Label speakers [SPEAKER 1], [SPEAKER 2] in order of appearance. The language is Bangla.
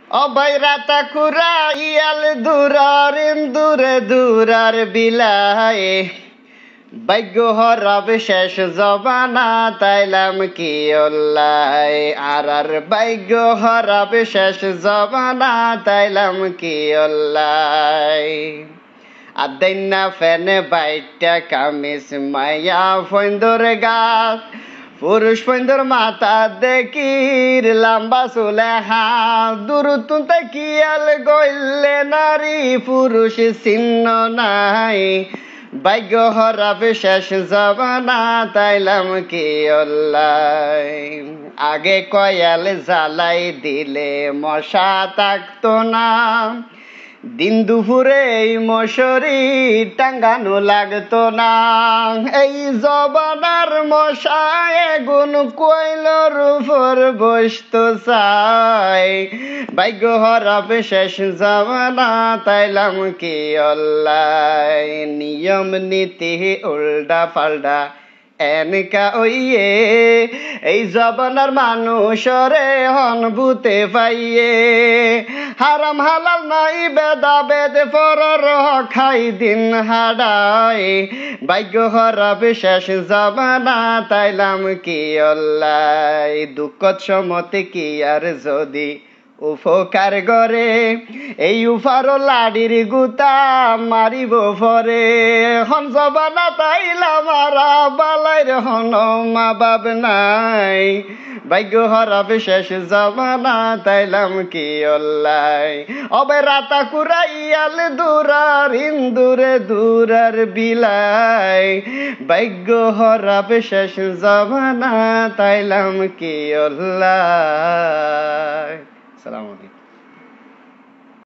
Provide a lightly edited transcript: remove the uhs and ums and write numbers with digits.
[SPEAKER 1] অবৈরাতা কুরা ইয়াল দুরার ইন্দুরে দুরার বিলায় ভাগ্য হরব শেষ জবানা তাইলাম কি অল্লায় আর ভাগ্য হরব শেষ জবানা তাইলাম কি অল্লায় আদাইনা ফেনে বাইটা কামিস মায়া ফন্দর গাছ পুরুষ ফন্দর মাথা দেখির লম্বা চুলে হাত দূরতুন তাকিয়াল গইলে নারী পুরুষ চিহ্ন নাই ভাগ্য হরব শেষ জবানা তাইলাম কি অল্লায় আগে কয়াল জ্বালাই দিলে মশা থাকতো না দিন দুপুরে এই মশারি টাঙ্গানো লাগতো না এই জবানার মশায় গুণ কইলর উপর বসতো চাই ভাগ্য হরব শেষ জবানা তাইলাম কি অল্লায় নিয়ম নীতি উল্টা পাল্টা এনকা ওইয়ে এই জবানার মানুষরে হন ভূতে পাইয়ে হারাম হালাল নাই বেদা বেদ পরর খাই দিন হাডায় ভাগ্য হরব শেষ জবানা তাইলাম কি অল্লায় দুঃখত সমতে কি আর যদি উপকার করে এই উফার লাডির গুতা মারিব পরে হন জবানা তাইলাম মারা বালাইর হন মা বাব নাই ভাগ্য হরব শেষ জবানা তাইলাম কি অল্লায় অবে রাতা কুরাইয়াল দুরার ইন্দুরে দুরার বিলায় ভাগ্য হরব শেষ জবানা তাইলাম কি অল্লায়। আসসালামু আলাইকুম।